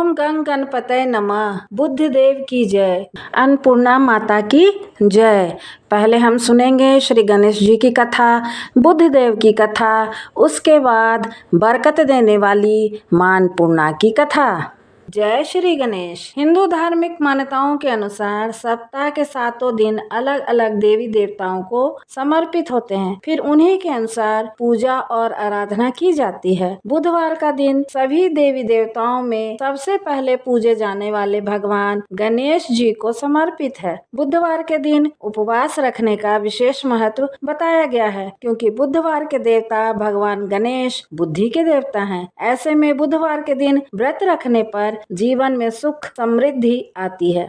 ओम गंग गणपतये नमः। बुद्धदेव की जय। अन्नपूर्णा माता की जय। पहले हम सुनेंगे श्री गणेश जी की कथा, बुद्धदेव की कथा, उसके बाद बरकत देने वाली मां अन्नपूर्णा की कथा। जय श्री गणेश। हिंदू धार्मिक मान्यताओं के अनुसार सप्ताह के 7 दिन अलग अलग देवी देवताओं को समर्पित होते हैं। फिर उन्हीं के अनुसार पूजा और आराधना की जाती है। बुधवार का दिन सभी देवी देवताओं में सबसे पहले पूजे जाने वाले भगवान गणेश जी को समर्पित है। बुधवार के दिन उपवास रखने का विशेष महत्व बताया गया है, क्योंकि बुधवार के देवता भगवान गणेश बुद्धि के देवता हैं। ऐसे में बुधवार के दिन व्रत रखने पर जीवन में सुख समृद्धि आती है।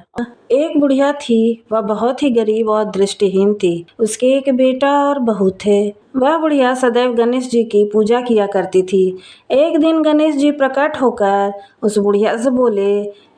एक बुढ़िया थी, वह बहुत ही गरीब और दृष्टिहीन थी। उसके एक बेटा और बहू थे। वह बुढ़िया सदैव गणेश जी की पूजा किया करती थी। एक दिन गणेश जी प्रकट होकर उस बुढ़िया से बोले,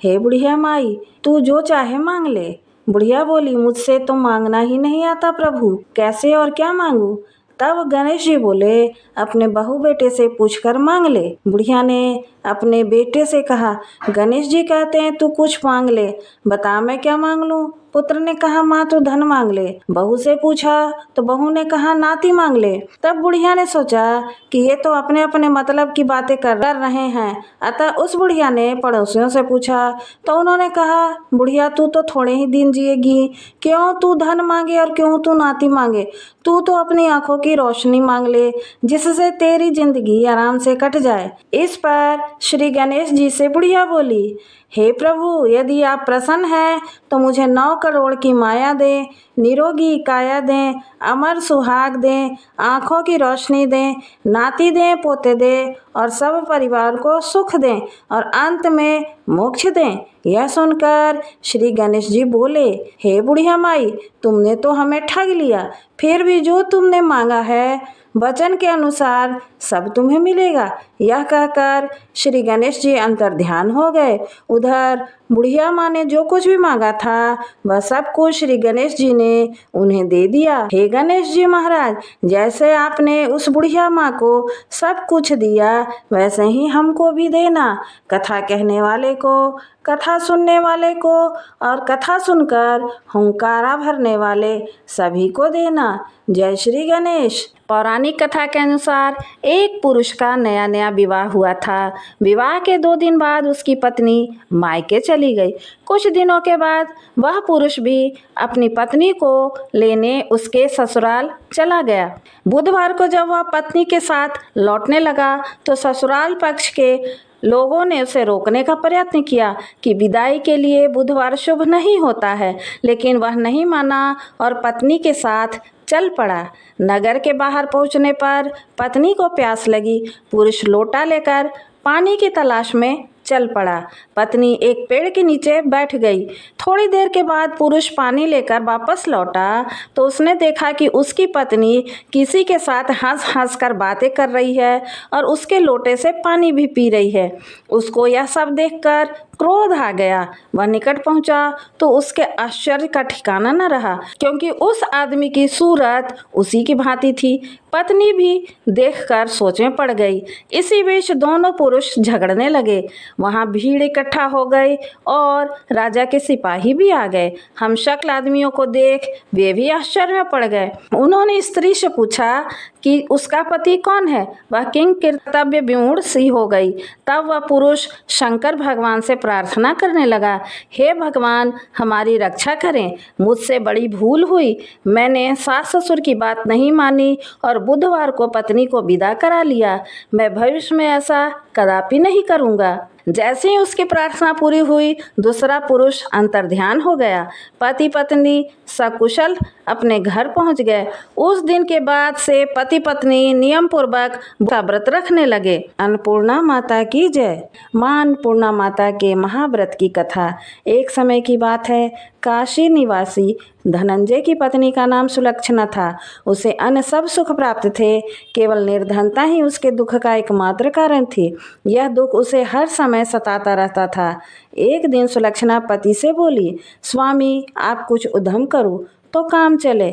हे बुढ़िया माई, तू जो चाहे मांग ले। बुढ़िया बोली, मुझसे तो मांगना ही नहीं आता प्रभु, कैसे और क्या मांगू। तब गणेश जी बोले, अपने बहू बेटे से पूछकर मांग ले। बुढ़िया ने अपने बेटे से कहा, गणेश जी कहते हैं तू कुछ मांग ले, बता मैं क्या मांग लूं। पुत्र ने कहा, माँ तू धन मांग ले। बहू से पूछा तो बहू ने कहा, नाती मांग ले। तब बुढ़िया ने सोचा कि ये तो अपने अपने मतलब की बातें कर रहे हैं। अतः उस बुढ़िया ने पड़ोसियों से पूछा तो उन्होंने कहा, बुढ़िया तू तो थोड़े ही दिन जिएगी, क्यों तू धन मांगे और क्यों तू नाती मांगे। तू तो अपनी आंखों की रोशनी मांग ले, जिससे तेरी जिंदगी आराम से कट जाए। इस पर श्री गणेश जी से बुढ़िया बोली, हे प्रभु, यदि आप प्रसन्न हैं तो मुझे 9 करोड़ की माया दें, निरोगी काया दें, अमर सुहाग दें, आँखों की रोशनी दें, नाती दें, पोते दें और सब परिवार को सुख दें और अंत में मोक्ष दें। यह सुनकर श्री गणेश जी बोले, हे बुढ़िया माई, तुमने तो हमें ठग लिया। फिर भी जो तुमने मांगा है वचन के अनुसार सब तुम्हें मिलेगा। यह कहकर श्री गणेश जी अंतर्ध्यान हो गए। उधर बुढ़िया माँ ने जो कुछ भी मांगा था वह सब कुछ श्री गणेश जी ने उन्हें दे दिया। हे गणेश जी महाराज, जैसे आपने उस बुढ़िया माँ को सब कुछ दिया वैसे ही हमको भी देना। कथा कहने वाले को, कथा सुनने वाले को और कथा सुनकर हुंकारा भरने वाले सभी को देना। जय श्री गणेश। पौराणिक कथा के अनुसार एक पुरुष का नया नया विवाह हुआ था। विवाह के 2 दिन बाद उसकी पत्नी मायके चली गई। कुछ दिनों के बाद वह पुरुष भी अपनी पत्नी को लेने उसके ससुराल चला गया। बुधवार को जब वह पत्नी के साथ लौटने लगा तो ससुराल पक्ष के लोगों ने उसे रोकने का प्रयत्न किया कि विदाई के लिए बुधवार शुभ नहीं होता है, लेकिन वह नहीं माना और पत्नी के साथ चल पड़ा। नगर के बाहर पहुंचने पर पत्नी को प्यास लगी। पुरुष लोटा लेकर पानी की तलाश में चल पड़ा। पत्नी एक पेड़ के नीचे बैठ गई। थोड़ी देर के बाद पुरुष पानी लेकर वापस लौटा तो उसने देखा कि उसकी पत्नी किसी के साथ हंस हंस कर बातें कर रही है और उसके लोटे से पानी भी पी रही है। उसको यह सब देखकर क्रोध आ गया। वह निकट पहुंचा तो उसके आश्चर्य का ठिकाना न रहा, क्योंकि उस आदमी की सूरत उसी की भांति थी। पत्नी भी देखकर सोच में पड़ गई। इसी बीच दोनों पुरुष झगड़ने लगे। वहां भीड़ इकट्ठा हो गई और राजा के सिपाही भी आ गए। हम शक्ल आदमियों को देख वे भी आश्चर्य में पड़ गए। उन्होंने स्त्री से पूछा कि उसका पति कौन है। वह किंग कर्तव्य विमूढ़ सी हो गई। तब वह पुरुष शंकर भगवान से प्रार्थना करने लगा, हे भगवान, हमारी रक्षा करें, मुझसे बड़ी भूल हुई। मैंने सास ससुर की बात नहीं मानी और बुधवार को पत्नी को विदा करा लिया। मैं भविष्य में ऐसा कदापि नहीं करूँगा। जैसे ही उसकी प्रार्थना पूरी हुई, दूसरा पुरुष अंतर्ध्यान हो गया। पति पत्नी सकुशल अपने घर पहुंच गए। उस दिन के बाद से पति पत्नी नियम पूर्वक व्रत रखने लगे। अन्नपूर्णा माता की जय। मां अन्नपूर्णा माता के महाव्रत की कथा। एक समय की बात है, काशी निवासी धनंजय की पत्नी का नाम सुलक्षणा था। उसे अन्य सब सुख प्राप्त थे, केवल निर्धनता ही उसके दुख का एकमात्र कारण थी। यह दुख उसे हर समय सताता रहता था। एक दिन सुलक्षणा पति से बोली, स्वामी, आप कुछ उद्यम करो तो काम चले।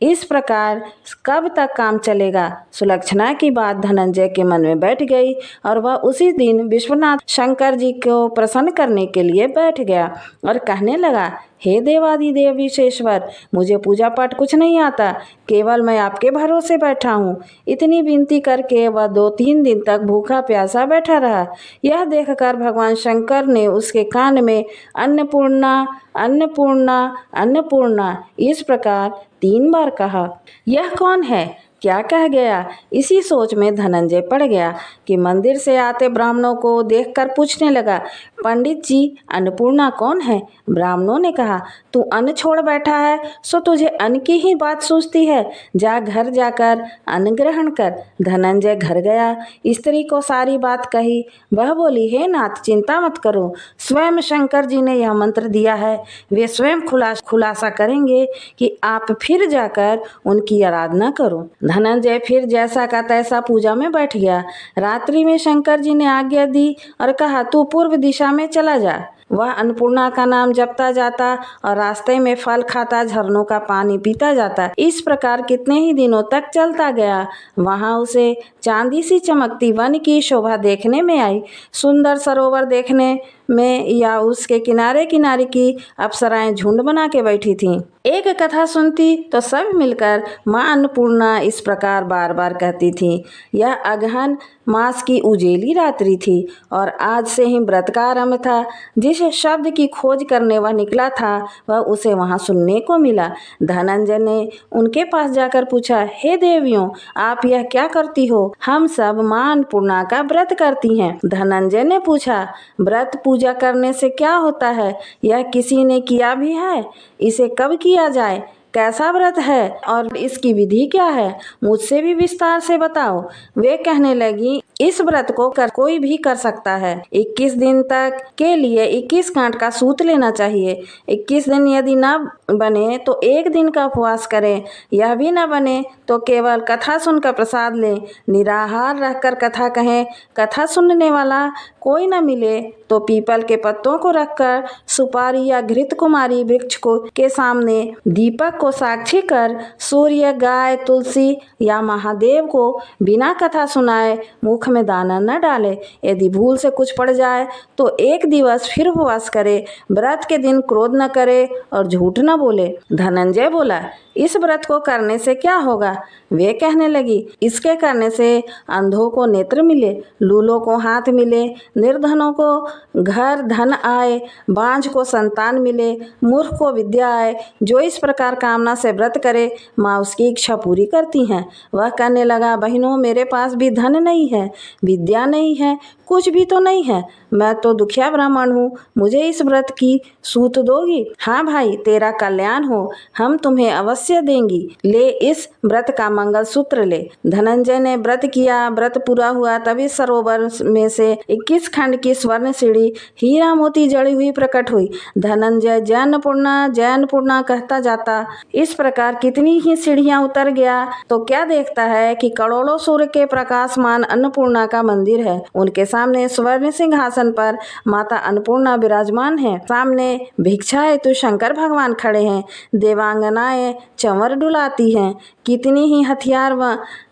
इस प्रकार कब तक काम चलेगा? सुलक्षणा की बात धनंजय के मन में बैठ गई और वह उसी दिन विश्वनाथ शंकर जी को प्रसन्न करने के लिए बैठ गया और कहने लगा, हे देवादिदेव विश्वेश्वर, मुझे पूजा पाठ कुछ नहीं आता, केवल मैं आपके भरोसे बैठा हूँ। इतनी विनती करके वह 2-3 दिन तक भूखा प्यासा बैठा रहा। यह देखकर भगवान शंकर ने उसके कान में अन्नपूर्णा अन्नपूर्णा अन्नपूर्णा इस प्रकार 3 बार कहा। यह कौन है? क्या कह गया? इसी सोच में धनंजय पड़ गया कि मंदिर से आते ब्राह्मणों को देखकर पूछने लगा, पंडित जी, अन्नपूर्णा कौन है? ब्राह्मणों ने कहा, तू अन्न छोड़ बैठा है सो तुझे अन्न की ही बात सूझती है। जा घर जाकर अन्न ग्रहण कर। धनंजय घर गया, स्त्री को सारी बात कही। वह बोली, हे नाथ, चिंता मत करो, स्वयं शंकर जी ने यह मंत्र दिया है। वे स्वयं खुलासा करेंगे कि आप फिर जाकर उनकी आराधना करो। धनंजय फिर जैसा का तैसा पूजा में बैठ गया। रात्रि में शंकर जी ने आज्ञा दी और कहा, तू पूर्व दिशा में चला जा। वह अन्नपूर्णा का नाम जपता जाता और रास्ते में फल खाता, झरनों का पानी पीता जाता। इस प्रकार कितने ही दिनों तक चलता गया। वहां उसे चांदी सी चमकती वन की शोभा देखने में आई। सुंदर सरोवर देखने में या उसके किनारे किनारे की अप्सराएं झुंड बना के बैठी थीं। एक कथा सुनती तो सब मिलकर माँ अन्नपूर्णा इस प्रकार बार बार कहती थी। यह अगहन मास की उजेली रात्रि थी और आज से ही व्रत का आरंभ था। जिस शब्द की खोज करने वह निकला था वह उसे वहां सुनने को मिला। धनंजय ने उनके पास जाकर पूछा, हे देवियों, आप यह क्या करती हो? हम सब माँ अन्नपूर्णा का व्रत करती हैं। धनंजय ने पूछा, व्रत पूजा करने से क्या होता है? यह किसी ने किया भी है? इसे कब किया जाए? कैसा व्रत है और इसकी विधि क्या है? मुझसे भी विस्तार से बताओ। वे कहने लगी, इस व्रत को कोई भी कर सकता है। 21 दिन तक के लिए 21 कांट का सूत लेना चाहिए। 21 दिन यदि न बने तो 1 दिन का उपवास करें। यह भी न बने तो केवल कथा सुनकर प्रसाद लें। निराहार रहकर कथा कहें। कथा सुनने वाला कोई न मिले तो पीपल के पत्तों को रखकर सुपारी या घृत कुमारी वृक्ष को के सामने दीपक को साक्षी कर सूर्य, गाय, तुलसी या महादेव को बिना कथा सुनाए मुख में दाना न डाले। यदि भूल से कुछ पड़ जाए तो 1 दिवस फिर उपवास करे। व्रत के दिन क्रोध न करे और झूठ न बोले। धनंजय बोला, इस व्रत को करने से क्या होगा? वे कहने लगी, इसके करने से अंधों को नेत्र मिले, लूलों को हाथ मिले, निर्धनों को घर धन आए, बांझ को संतान मिले, मूर्ख को विद्या आए। जो इस प्रकार कामना से व्रत करे माँ उसकी इच्छा पूरी करती हैं। वह कहने लगा, बहनों, मेरे पास भी धन नहीं है, विद्या नहीं है, कुछ भी तो नहीं है। मैं तो दुखिया ब्राह्मण हूँ। मुझे इस व्रत की सूत दोगी? हाँ भाई, तेरा कल्याण हो, हम तुम्हें अवश्य देंगी। ले, इस व्रत का मंगल सूत्र ले। धनंजय ने व्रत किया। व्रत पूरा हुआ तभी सरोवर में से 21 खंड की स्वर्ण सीढ़ी हीरा मोती जड़ी हुई प्रकट हुई। धनंजय जैनपूर्णा कहता जाता। इस प्रकार कितनी ही सीढ़ियां उतर गया तो क्या देखता है कि करोड़ों सूर्य के प्रकाशमान अन्नपूर्णा का मंदिर है। उनके सामने स्वर्ण सिंहासन पर माता अन्नपूर्णा विराजमान है। सामने भिक्षा हेतु शंकर भगवान खड़े हैं। देवांगनाएं चंवर डुलाती हैं। कितनी ही हथियार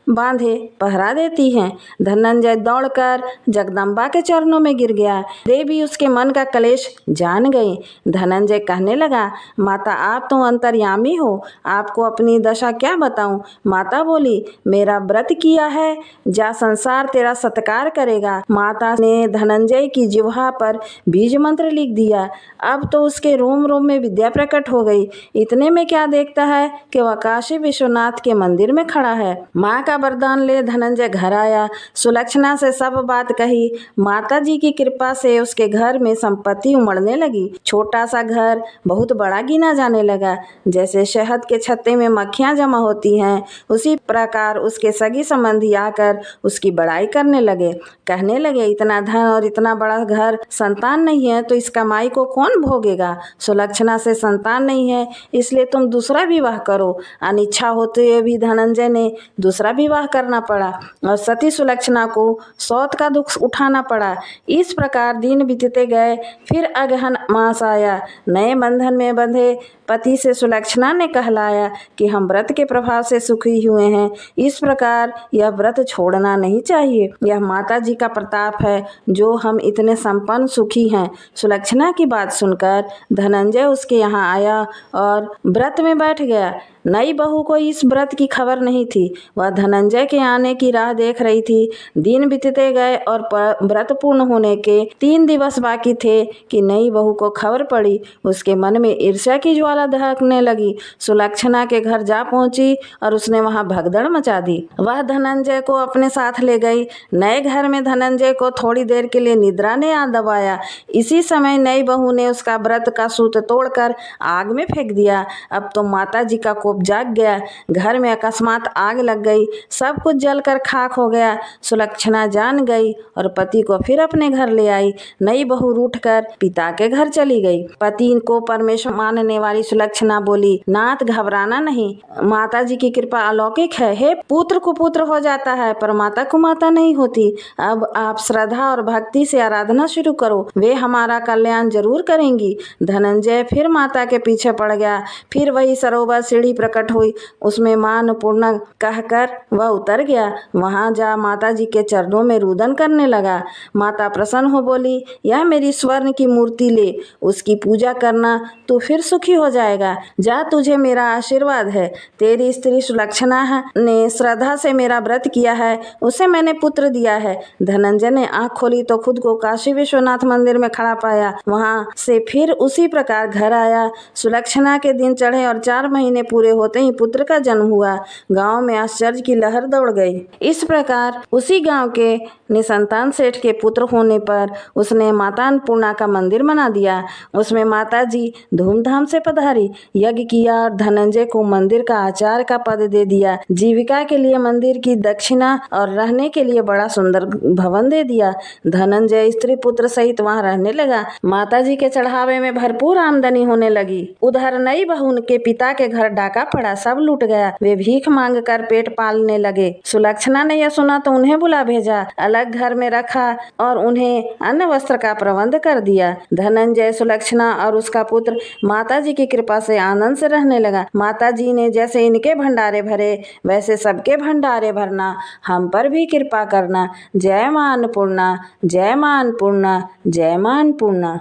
बांधे पहरा देती हैं। धनंजय दौड़कर जगदम्बा के चरणों में गिर गया। देवी उसके मन का कलेश जान गई। धनंजय कहने लगा, माता, आप तो अंतर्यामी हो, आपको अपनी दशा क्या बताऊं? माता बोली, मेरा व्रत किया है, जा, संसार तेरा सत्कार करेगा। माता ने धनंजय की जिह्वा पर बीज मंत्र लिख दिया। अब तो उसके रोम रोम में विद्या प्रकट हो गई। इतने में क्या देखता है कि वह काशी विश्वनाथ के मंदिर में खड़ा है। माँ का वरदान ले धनंजय घर आया। सुलक्षणा से सब बात कही। माता जी की कृपा से उसके घर में संपत्ति उमड़ने लगी। छोटा सा घर बहुत बड़ा गिना जाने लगा। जैसे शहद के छत्ते में मक्खियां जमा होती हैं, उसी प्रकार उसके सगी संबंधी आकर उसकी बड़ाई करने लगे। कहने लगे, इतना धन और इतना बड़ा घर, संतान नहीं है तो इस कमाई को कौन भोगेगा? सुलक्षणा से संतान नहीं है इसलिए तुम दूसरा विवाह करो। अनिच्छा होते हुए भी धनंजय ने दूसरा विवाह करना पड़ा और सती सुलक्षणा को सौत का दुख उठाना पड़ा। इस प्रकार दिन बीतते गए। फिर अगहन मास आया। नए बंधन में बंधे पति से सुलक्षणा ने कहलाया कि हम व्रत के प्रभाव से सुखी हुए हैं, इस प्रकार यह व्रत छोड़ना नहीं चाहिए। यह माता जी का प्रताप है जो हम इतने संपन्न सुखी हैं। सुलक्षणा की बात सुनकर धनंजय उसके यहाँ आया और व्रत में बैठ गया। नई बहू को इस व्रत की खबर नहीं थी। वह धनंजय के आने की राह देख रही थी। दिन बीतते गए और व्रत पूर्ण होने के 3 दिवस बाकी थे कि नई बहू को खबर पड़ी। उसके मन में ईर्ष्या की ज्वाला दहकने लगी। सुलक्षणा के घर जा पहुंची और उसने वहां भगदड़ मचा दी। वह धनंजय को अपने साथ ले गई। नए घर में धनंजय को थोड़ी देर के लिए निद्रा ने आ दबाया। इसी समय नई बहू ने उसका व्रत का सूत तोड़कर आग में फेंक दिया। अब तो माता जी का कोप जाग गया। घर में अकस्मात आग लग गई। सब कुछ जलकर खाक हो गया। सुलक्षणा जान गई और पति को फिर अपने घर ले आई। नई बहू रूठकर पिता के घर चली गई। पति को परमेश्वर मानने वाली सुलक्षणा बोली, नाथ घबराना नहीं, माता जी की कृपा अलौकिक है। हे पुत्र को पुत्र हो जाता है पर माता को माता नहीं होती। अब आप श्रद्धा और भक्ति से आराधना शुरू करो, वे हमारा कल्याण जरूर करेंगी। धनंजय फिर माता के पीछे पड़ गया। फिर वही सरोवर सीढ़ी प्रकट हुई। उसमें मां अन्नपूर्णा कहकर वह उतर गया। वहां जा माता जी के चरणों में रुदन करने लगा। माता प्रसन्न हो बोली, यह मेरी स्वर्ण की मूर्ति ले, उसकी पूजा करना, तू फिर सुखी हो जाएगा। जा, तुझे मेरा आशीर्वाद है। तेरी स्त्री सुलक्षणा ने श्रद्धा से मेरा व्रत किया है, उसे मैंने पुत्र दिया है। धनंजय ने आंख खोली तो खुद को काशी विश्वनाथ मंदिर में खड़ा पाया। वहां से फिर उसी प्रकार घर आया। सुलक्षणा के दिन चढ़े और 4 महीने पूरे होते ही पुत्र का जन्म हुआ। गांव में आश्चर्य की लहर दौड़ गई। इस प्रकार उसी गांव के निसंतान सेठ के पुत्र होने पर उसने माता अन्नपूर्णा का मंदिर बना दिया। उसमें माता जी धूमधाम से पधारी, यज्ञ किया और धनंजय को मंदिर का आचार्य का पद दे दिया। जीविका के लिए मंदिर की दक्षिणा और रहने के लिए बड़ा सुंदर भवन दे दिया। धनंजय स्त्री पुत्र सहित वहां रहने लगा। माता जी के चढ़ावे में भरपूर आमदनी होने लगी। उधर नई बहू के पिता के घर डाका पड़ा, सब लूट गया। वे भीख मांग कर पेट पालने लगे। सुलक्षणा ने यह सुना तो उन्हें बुला भेजा, अलग घर में रखा और उन्हें अन्न वस्त्र का प्रबंध कर दिया। धनंजय, सुलक्षणा और उसका पुत्र माता जी की कृपा से आनंद से रहने लगा। माता जी ने जैसे इनके भंडारे भरे वैसे सबके भंडारे भरना, हम पर भी कृपा करना। जय मां अन्नपूर्णा, जय मां अन्नपूर्णा, जय मां अन्नपूर्णा।